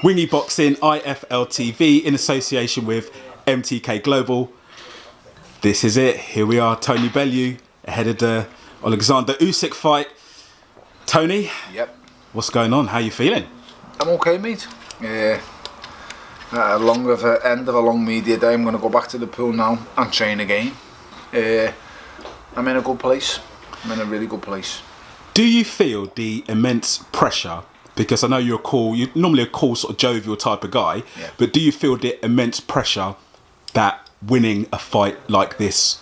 Wingy Boxing, IFL TV, in association with MTK Global. This is it. Here we are, Tony Bellew, ahead of the Alexander Usyk fight. Tony? Yep. What's going on? How you feeling? I'm okay, mate. At the end of a long media day, I'm going to go back to the pool now and train again. I'm in a good place. I'm in a really good place. Do you feel the immense pressure? Because I know you're normally a cool, sort of jovial type of guy, yeah. But do you feel the immense pressure that winning a fight like this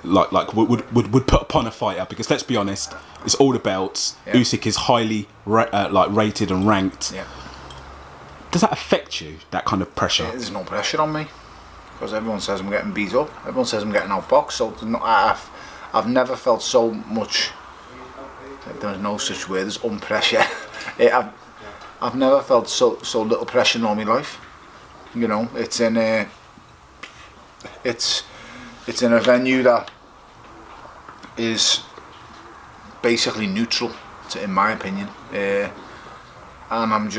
would put upon a fighter? Because let's be honest, it's all the belts. Yeah. Usyk is highly rated and ranked. Yeah. Does that affect you, that kind of pressure? There's no pressure on me, because everyone says I'm getting beat up. Everyone says I'm getting outboxed. So I've never felt so much. There's no such word as unpressure. I've never felt so little pressure in all my life. You know, it's in a venue that is basically neutral, in my opinion. And I'm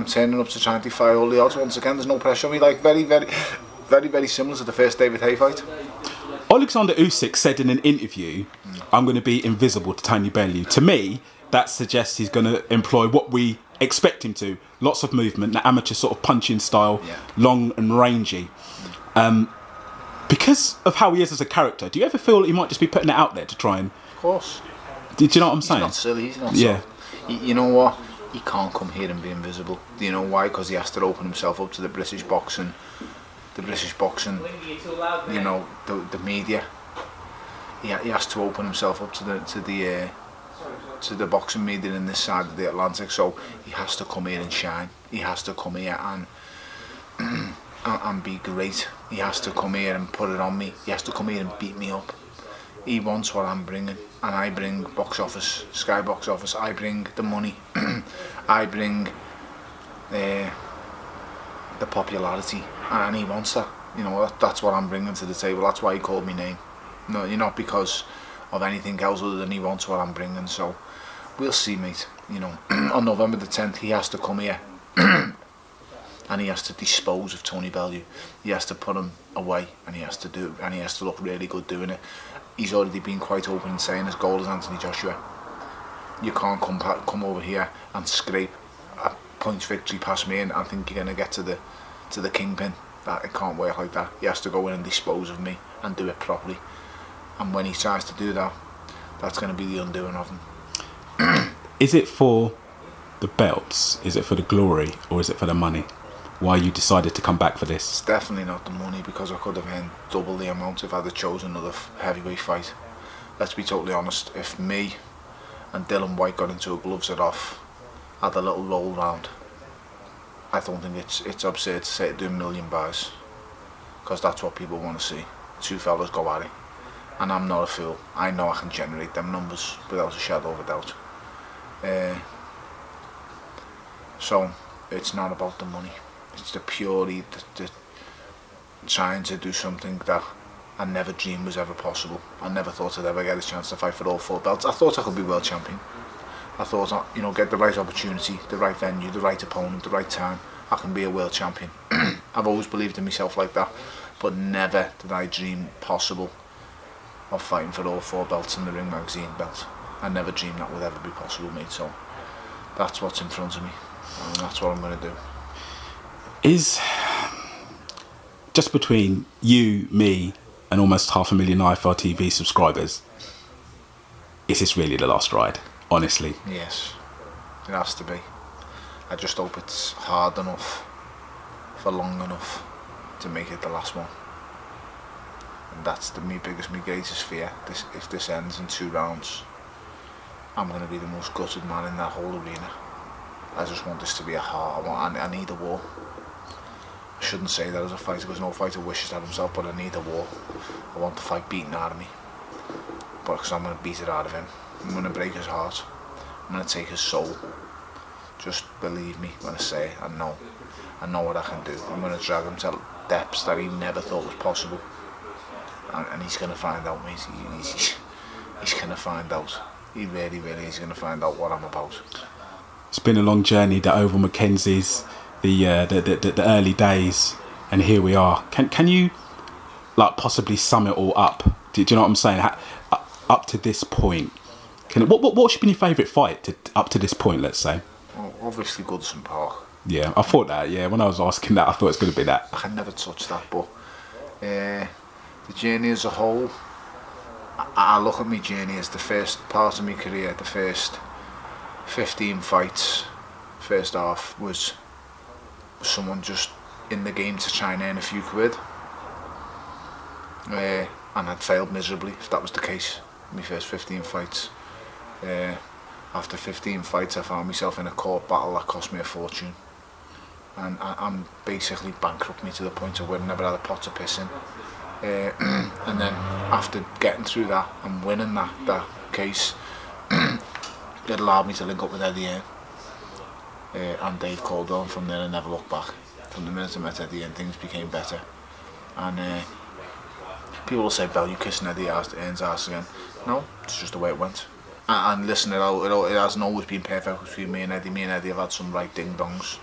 turning up to try and defy all the odds once again. There's no pressure on me. Like very similar to the first David Haye fight. Alexander Usyk said in an interview, "I'm going to be invisible to Tony Bellew." To me, that suggests he's going to employ what we expect him to. Lots of movement, the amateur sort of punching style, yeah. Long and rangy. Because of how he is as a character, do you ever feel he might just be putting it out there to try and... Of course. Do you know what I'm saying? He's not silly, he's not yeah. soft. You know what? He can't come here and be invisible. Do you know why? Because he has to open himself up to the British boxing, you know, the media. He has to open himself up to the boxing media in this side of the Atlantic. So he has to come here and shine. He has to come here and be great. He has to come here and put it on me. He has to come here and beat me up. He wants what I'm bringing, and I bring box office, Sky box office. I bring the money. I bring the popularity, and he wants that. You know, that's what I'm bringing to the table. That's why he called me name. No, you're not because of anything else other than he wants what I'm bringing. So we'll see, mate. You know, on November the 10th, he has to come here. And he has to dispose of Tony Bellew. He has to put him away, and he has to look really good doing it. He's already been quite open in saying his goal is Anthony Joshua. You can't come over here and scrape a points victory past me and think you're going to get to the kingpin. That it can't work like that. He has to go in and dispose of me and do it properly. And when he tries to do that, that's going to be the undoing of him. Is it for the belts? Is it for the glory? Or is it for the money? Why you decided to come back for this? It's definitely not the money, because I could have earned double the amount if I'd have chosen another heavyweight fight. Let's be totally honest, if me and Dylan White got into a gloves it off, had a little roll round, I don't think it's absurd to say to do a million buys, because that's what people want to see. Two fellas go at it, and I'm not a fool. I know I can generate them numbers without a shadow of a doubt. So it's not about the money. It's the purely the trying to do something that I never dreamed was ever possible. I never thought I'd ever get a chance to fight for all 4 belts. I thought I could be world champion. I thought, you know, get the right opportunity, the right venue, the right opponent, the right time, I can be a world champion. I've always believed in myself like that, but never did I dream possible of fighting for all 4 belts in the Ring Magazine belt. I never dreamed that would ever be possible, mate. So that's what's in front of me, and that's what I'm going to do. Is just between you, me, and almost 500,000 IFL TV subscribers, is this really the last ride? Honestly. Yes, it has to be. I just hope it's hard enough for long enough to make it the last one. And that's my greatest fear. If this ends in 2 rounds, I'm going to be the most gutted man in that whole arena. I just want this to be a hard. I need a war. I shouldn't say that as a fighter, because no fighter wishes that himself, but I need a war. I want the fight beaten out of me, because I'm going to beat it out of him. I'm going to break his heart. I'm going to take his soul. Just believe me when I say it. I know what I can do. I'm going to drag him to depths that he never thought was possible, and he's going to find out, mate. He's going to find out. He really is going to find out what I'm about. It's been a long journey, the Oval Mackenzies, the early days, and here we are. Can you like possibly sum it all up? Do you know what I'm saying? Up to this point, what should be your favourite fight up to this point? Let's say. Well, obviously Goodison Park. Yeah, I thought that. Yeah, when I was asking that, I thought it's going to be that. I can never touch that, but the journey as a whole, I look at my journey as the first part of my career, the first 15 fights, first half was someone just in the game to try and earn a few quid. And I'd failed miserably, if that was the case, my first 15 fights. After 15 fights, I found myself in a court battle that cost me a fortune. And I'm basically bankrupt me to the point of where I never had a pot to piss in. And then after getting through that and winning that case, it allowed me to link up with Eddie Hearn and Dave Caldwell. From there I never looked back. From the minute I met Eddie Hearn, things became better. And people will say, Bellew kissing Eddie Hearn's ass again. No, it's just the way it went. And listen, it hasn't always been perfect between me and Eddie. Me and Eddie have had some right ding-dongs,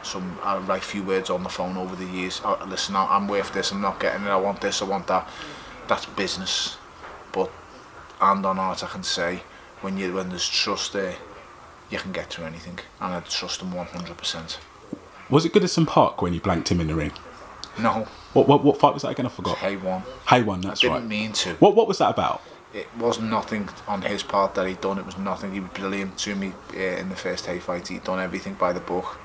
some right few words on the phone over the years. Listen, I'm worth this, I'm not getting it, I want this, I want that. That's business. But hand on heart, I can say, when there's trust there, you can get through anything. And I trust him 100%. Was it Goodison Park when you blanked him in the ring? No. What fight was that again? I forgot. Haye won. Haye won, that's right. I didn't mean to. What was that about? It was nothing on his part that he'd done. It was nothing. He was brilliant to me in the first Haye fight. He'd done everything by the book.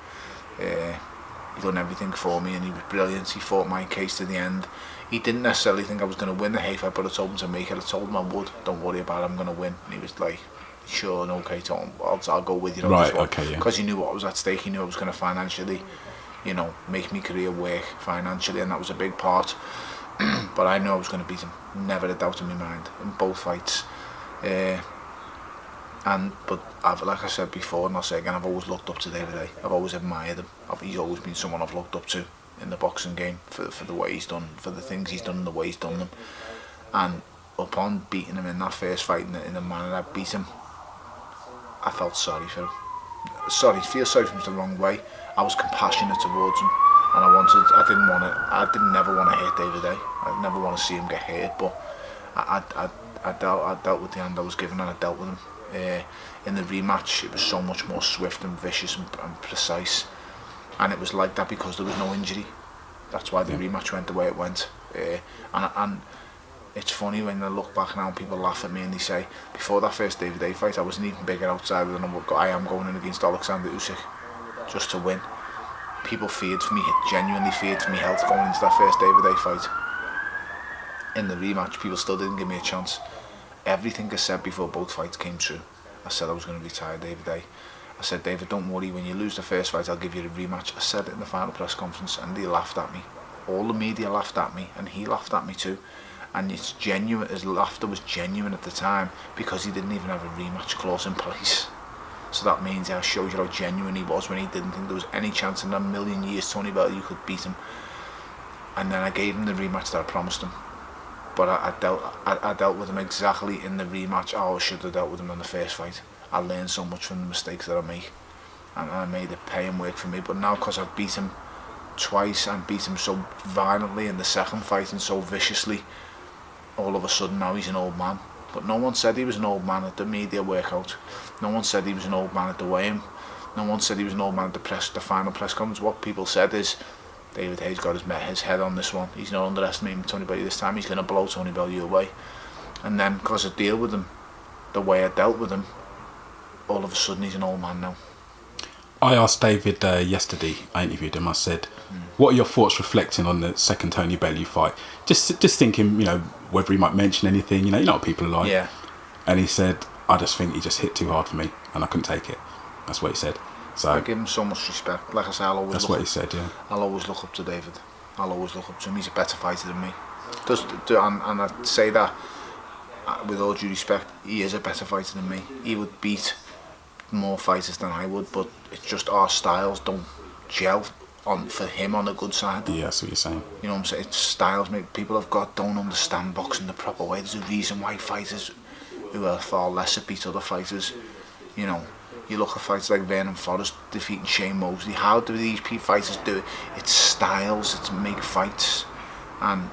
He'd done everything for me, and he was brilliant. He fought my case to the end. He didn't necessarily think I was going to win the Haye fight, but I told him to make it. I told him I would. Don't worry about it, I'm going to win. And he was like, sure and okay, Tom. I'll go with you on this one. Okay, yeah. Because he knew what was at stake. He knew I was going to financially, make my career work financially, and that was a big part. But I knew I was going to beat him. Never a doubt in my mind in both fights. But like I said before, and I'll say again, I've always looked up to David Haye. I've always admired him. He's always been someone I've looked up to in the boxing game for the way he's done, for the things he's done and the way he's done them. And upon beating him in that first fight in the manner I beat him, I felt sorry for him. Feel sorry for him the wrong way. I was compassionate towards him. And I didn't never want to hurt David Haye. I never want to see him get hurt, but I dealt with the hand I was given, and I dealt with him. In the rematch, it was so much more swift and vicious and precise, and it was like that because there was no injury. That's why the rematch went the way it went. And it's funny when I look back now and people laugh at me and they say, before that first David Haye fight, I wasn't even bigger outside than I am going in against Alexander Usyk, just to win. People feared for me, genuinely feared for me health going into that first David Haye fight. In the rematch, people still didn't give me a chance. Everything I said before both fights came true. I said I was going to retire David Haye. I said, David, don't worry, when you lose the first fight, I'll give you a rematch. I said it in the final press conference, and they laughed at me. All the media laughed at me, and he laughed at me too. And it's genuine, his laughter was genuine at the time, because he didn't even have a rematch clause in place. So that means it shows you how genuine he was when he didn't think there was any chance in a million years Tony Bellew could beat him. And then I gave him the rematch that I promised him. But I dealt with him exactly in the rematch how I should have dealt with him in the first fight. I learned so much from the mistakes that I make, and I made it pay and work for me. But now, because I've beat him twice and beat him so violently in the second fight and so viciously, all of a sudden now he's an old man. But no one said he was an old man at the media workout. No one said he was an old man at the weigh-in. No one said he was an old man at the final press conference. What people said is, David Haye's got his head on this one. He's not underestimating Tony Bellew this time. He's going to blow Tony Bellew away. And then, because I deal with him the way I dealt with him, all of a sudden he's an old man now. I asked David yesterday, I interviewed him, I said, what are your thoughts reflecting on the second Tony Bellew fight? Just thinking, whether he might mention anything, you know what people are like. Yeah. And he said, I just think he just hit too hard for me and I couldn't take it. That's what he said. So I give him so much respect. Like I say, I'll always he said, yeah. I'll always look up to David. I'll always look up to him. He's a better fighter than me. And I say that with all due respect, he is a better fighter than me. He would beat more fighters than I would, but it's just our styles don't gel for him on the good side. Yeah, that's what you're saying. You know what I'm saying? It's styles people don't understand boxing the proper way. There's a reason why fighters who are far lesser beat other fighters. You look at fighters like Vernon Forrest defeating Shane Mosley. How do these fighters do it? It's styles, it's make fights, and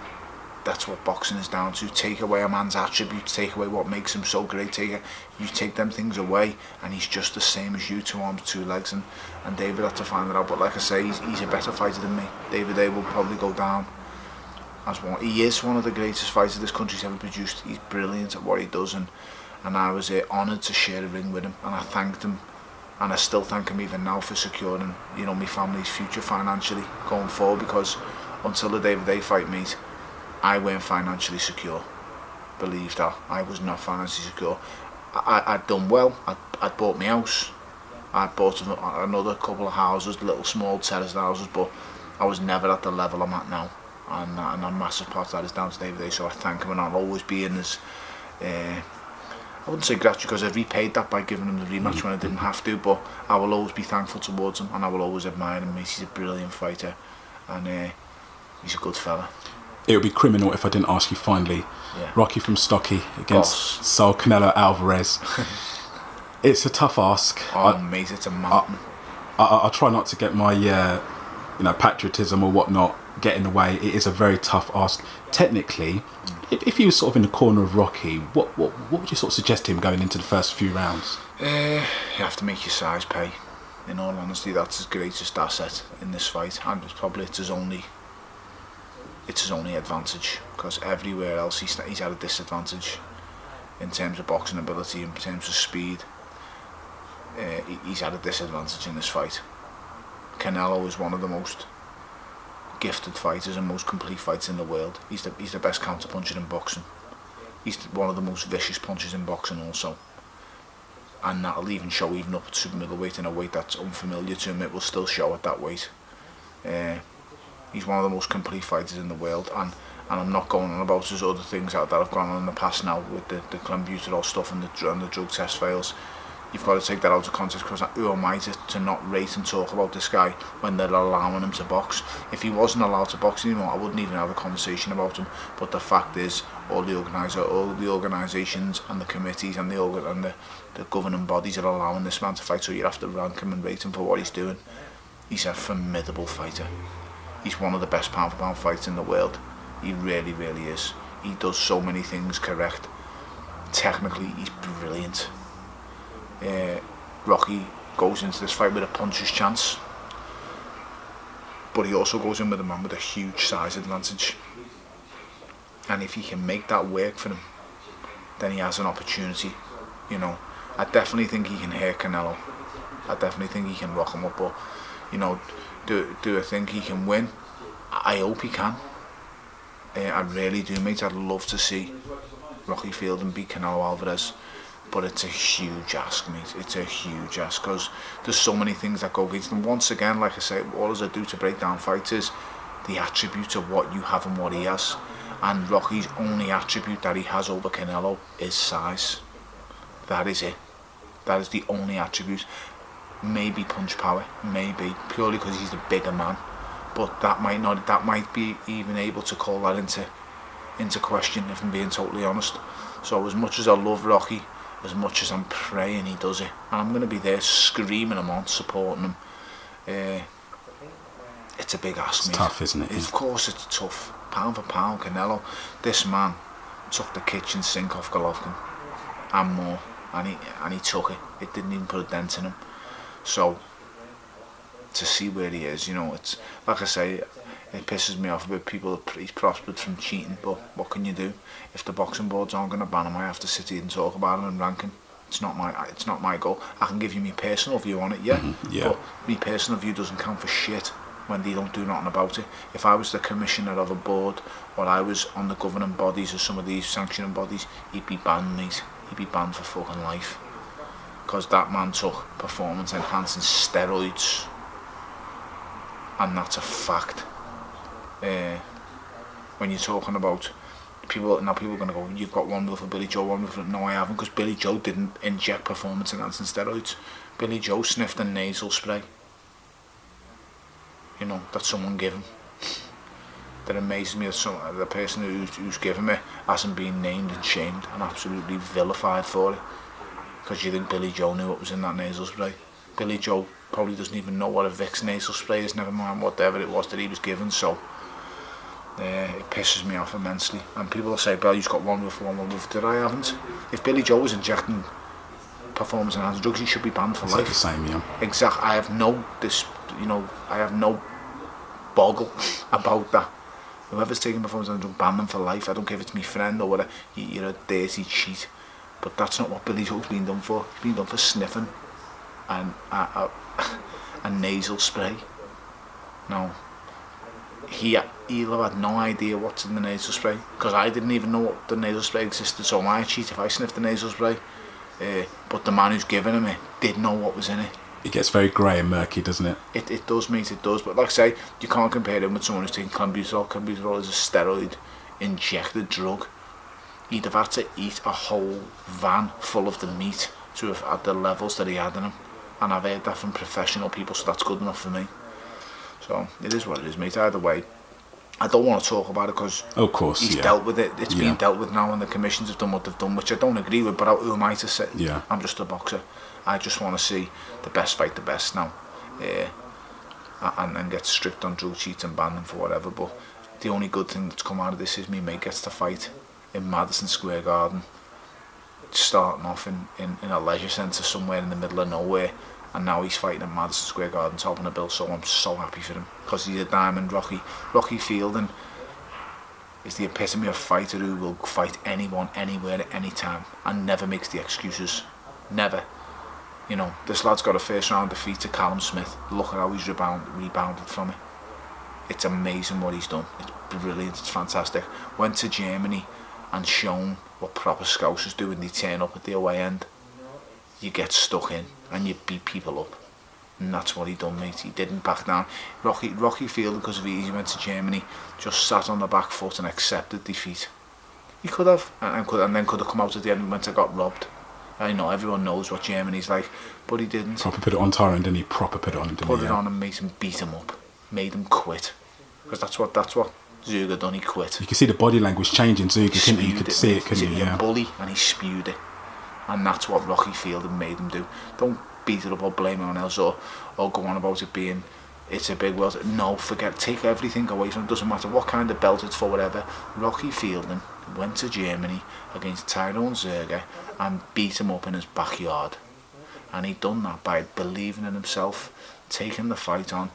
that's what boxing is down to. Take away a man's attributes, take away what makes him so great. You take them things away, and he's just the same as you, 2 arms, 2 legs. And David had to find it out. But like I say, he's a better fighter than me. David Haye will probably go down as one. He is one of the greatest fighters this country's ever produced. He's brilliant at what he does, and I was honoured to share a ring with him, and I thanked him, and I still thank him even now for securing, you know, my family's future financially going forward, because until the David Haye fight, mate, I weren't financially secure. Believe that. I was not financially secure. I'd done well. I'd bought my house. I'd bought another couple of houses, little small terraced houses, but I was never at the level I'm at now. And a massive part of that is down to David Haye, so I thank him, and I'll always be in his... I wouldn't say gratitude, because I repaid that by giving him the rematch when I didn't have to, but I will always be thankful towards him, and I will always admire him, mate. He's a brilliant fighter, and he's a good fella. It would be criminal if I didn't ask you finally. Yeah. Rocky from Stocky against Saul Canelo Alvarez. It's a tough ask. Mate, it's a mountain. I try not to get my patriotism or whatnot get in the way. It is a very tough ask. Technically, if he was sort of in the corner of Rocky, what would you sort of suggest to him going into the first few rounds? You have to make your size pay. In all honesty, that's his greatest asset in this fight, and it's his only advantage, because everywhere else he's at a disadvantage in terms of boxing ability, in terms of speed. He's at a disadvantage in this fight. Canelo is one of the most gifted fighters and most complete fighters in the world. He's the best counter puncher in boxing. He's one of the most vicious punchers in boxing also, and that'll even show even up at super middleweight, in a weight that's unfamiliar to him. It will still show at that weight. He's one of the most complete fighters in the world, and I'm not going on about his other things that have gone on in the past now with the clenbuterol stuff and the drug test fails. You've got to take that out of context, because who am I to not rate and talk about this guy when they're allowing him to box? If he wasn't allowed to box anymore, I wouldn't even have a conversation about him. But the fact is, all the organisations and the committees and the governing bodies are allowing this man to fight, so you have to rank him and rate him for what he's doing. He's a formidable fighter. He's one of the best pound for pound fighters in the world. He really, really is. He does so many things correct. Technically, he's brilliant. Rocky goes into this fight with a puncher's chance, but he also goes in with a man with a huge size advantage, and if he can make that work for him, then he has an opportunity. You know, I definitely think he can hurt Canelo. I definitely think he can rock him up, but you know, do I think he can win? I hope he can. I really do, mate. I'd love to see Rocky Fielding beat Canelo Alvarez. But it's a huge ask, mate. It's a huge ask, because there's so many things that go against them. Once again, like I say, all as I do to break down fights is the attributes of what you have and what he has. And Rocky's only attribute that he has over Canelo is size. That is it. That is the only attribute. Maybe punch power, maybe, purely because he's the bigger man. But that might be even able to call that into question, if I'm being totally honest. So as much as I love Rocky, as much as I'm praying he does it, and I'm going to be there screaming him on, supporting him, it's a big ask, mate. It's tough, isn't it? Of course it's tough. Pound for pound, Canelo, this man took the kitchen sink off Golovkin and more, and he took it. It didn't even put a dent in him. So to see where he is, you know, it's like I say, it pisses me off about people. He's prospered from cheating, but what can you do? If the boxing boards aren't going to ban him, I have to sit here and talk about him and rank him. It's not my goal. I can give you my personal view on it, yeah. But my personal view doesn't count for shit when they don't do nothing about it. If I was the commissioner of a board, or I was on the governing bodies of some of these sanctioning bodies, he'd be banned, mate. He'd be banned for fucking life, because that man took performance enhancing steroids, and that's a fact. When you're talking about people are going to go, you've got one rule for Billy Joe, one rule for... No, I haven't, because Billy Joe didn't inject performance enhancing steroids. Billy Joe sniffed a nasal spray, you know, that someone gave him. That amazes me that the person who's given it hasn't been named and shamed and absolutely vilified for it. because you think Billy Joe knew what was in that nasal spray. Billy Joe probably doesn't even know what a Vicks nasal spray is, never mind whatever it was that he was given. So it pisses me off immensely. And people will say, Bellew's got one roof. Did I haven't? If Billy Joe was injecting performance enhancing drugs, he should be banned for life. The same, yeah. Exactly. I have no boggle about that. Whoever's taking performance enhancing drugs, ban them for life. I don't care if it's my friend or whatever. You're a dirty cheat. But that's not what Billy Joe's been done for. He's been done for sniffing and a nasal spray. No. He'll have had no idea what's in the nasal spray, because I didn't even know what the nasal spray existed, so I cheat if I sniffed the nasal spray. But the man who's giving him it did know what was in it. It gets very grey and murky, doesn't it? It does, mate, it does. But like I say, you can't compare him with someone who's taking clenbuterol. Clenbuterol is a steroid injected drug. He'd have had to eat a whole van full of the meat to have had the levels that he had in him. And I've heard that from professional people, so that's good enough for me. So it is what it is, mate. Either way, I don't want to talk about it because he's dealt with it. It's been dealt with now, and the commissions have done what they've done, which I don't agree with. But who am I to say? Yeah. I'm just a boxer. I just want to see the best fight the best now, and then get strict on drug cheats and ban them for whatever. But the only good thing that's come out of this is me mate gets to fight in Madison Square Garden, starting off in a leisure centre somewhere in the middle of nowhere. And now he's fighting in Madison Square Garden, topping a bill, so I'm so happy for him, because he's a diamond. Rocky Fielding is the epitome of a fighter who will fight anyone, anywhere, at any time, and never makes the excuses. Never. You know, this lad's got a first round defeat to Callum Smith. Look at how he's rebounded from it. It's amazing what he's done. It's brilliant, it's fantastic. Went to Germany and shown what proper scousers do when they turn up at the away end. You get stuck in and you beat people up, and that's what he done, mate. He didn't back down. Rocky Fielding, because of ease, he went to Germany, just sat on the back foot and accepted defeat. He could have, and then could have come out at the end and went and got robbed. I know everyone knows what Germany's like, but he didn't. Proper put it on Tyron, didn't he? Proper put it on him, didn't he? Put it on and made him beat him up, made him quit, because that's what Zuga done. He quit. You could see the body language changing. Zuga, couldn't you? You could see it, couldn't you? Yeah. Bully, and he spewed it. And that's what Rocky Fielding made him do. Don't beat it up or blame anyone else or go on about it being it's a big world. No, take everything away from it. Doesn't matter what kind of belt it's for, whatever. Rocky Fielding went to Germany against Tyrone Zerger and beat him up in his backyard. And he done that by believing in himself, taking the fight on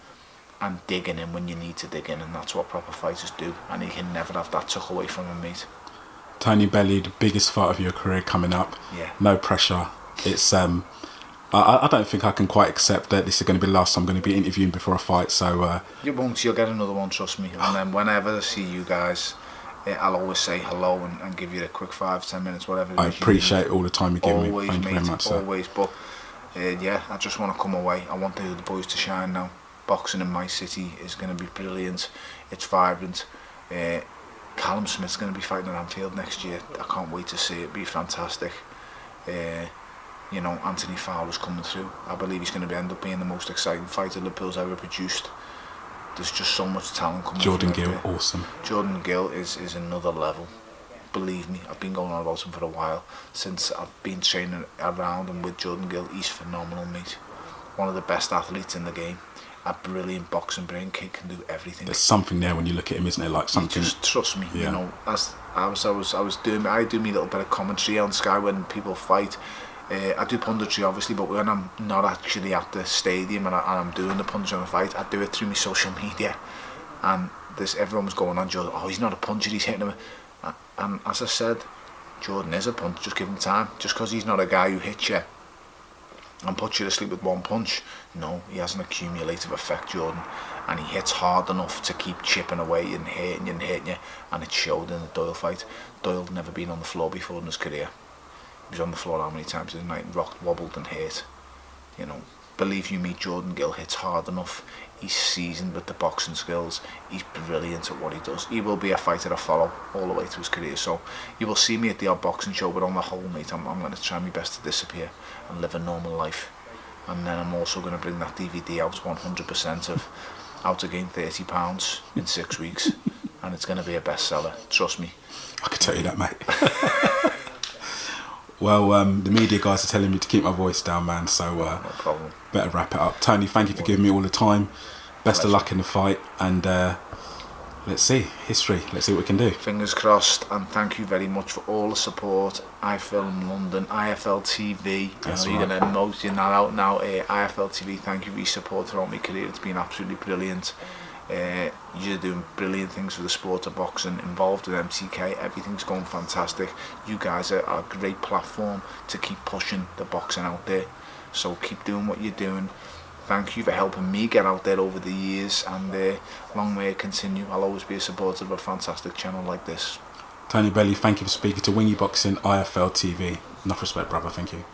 and digging in when you need to dig in, and that's what proper fighters do, and he can never have that took away from him, mate. Tony Bellew, the biggest fight of your career coming up. Yeah. No pressure. It's I don't think I can quite accept that this is going to be the last I'm going to be interviewing before a fight. So you won't. You'll get another one, trust me. And then whenever I see you guys, I'll always say hello and give you a quick 5-10 minutes, whatever. I appreciate all the time you give me. Thank you very much, sir. Always. But yeah, I just want to come away. I want the boys to shine now. Boxing in my city is going to be brilliant. It's vibrant. Callum Smith's going to be fighting at Anfield next year. I can't wait to see it. It'll be fantastic. You know, Anthony Fowler's coming through. I believe he's going to end up being the most exciting fighter Liverpool's ever produced. There's just so much talent coming through. Jordan Gill, awesome. Jordan Gill is another level. Believe me, I've been going on about him for a while. Since I've been training around and with Jordan Gill, he's phenomenal, mate. One of the best athletes in the game. A brilliant boxing brain, kid can do everything. There's something there when you look at him, isn't there? Like something. You just trust me, yeah. You know. As I do me little bit of commentary on Sky when people fight. I do punditry obviously, but when I'm not actually at the stadium and I'm doing the punditry on the fight, I do it through my social media. And everyone was going on, Jordan, oh, he's not a puncher, he's hitting him. And as I said, Jordan is a puncher, just give him time. Just because he's not a guy who hits you and puts you to sleep with one punch. No, he has an accumulative effect, Jordan, and he hits hard enough to keep chipping away and hitting you, and it showed in the Doyle fight. Doyle never been on the floor before in his career. He was on the floor how many times in the night, rocked, wobbled and hit. You know, believe you me, Jordan Gill hits hard enough. He's seasoned with the boxing skills. He's brilliant at what he does. He will be a fighter to follow all the way through his career. So you will see me at the odd boxing show, but on the whole, mate, I'm going to try my best to disappear and live a normal life. And then I'm also going to bring that DVD out, 100% of how to gain £30 in 6 weeks, and it's going to be a bestseller. Trust me. I can tell you that, mate. Well, the media guys are telling me to keep my voice down, man. So No problem. better wrap it up. Tony, thank you for giving me all the time. Best of luck in the fight, and let's see history. Let's see what we can do. Fingers crossed, and thank you very much for all the support. I Film London, IFL TV. That's You're right. going to emote you're not out now. IFL TV, thank you for your support throughout my career. It's been absolutely brilliant. You're doing brilliant things for the sport of boxing, involved with MTK. Everything's going fantastic. You guys are a great platform to keep pushing the boxing out there. So keep doing what you're doing. Thank you for helping me get out there over the years, and long may it continue. I'll always be a supporter of a fantastic channel like this. Tony Bellew, thank you for speaking to Wingy Boxing, IFL TV. Enough respect, brother. Thank you.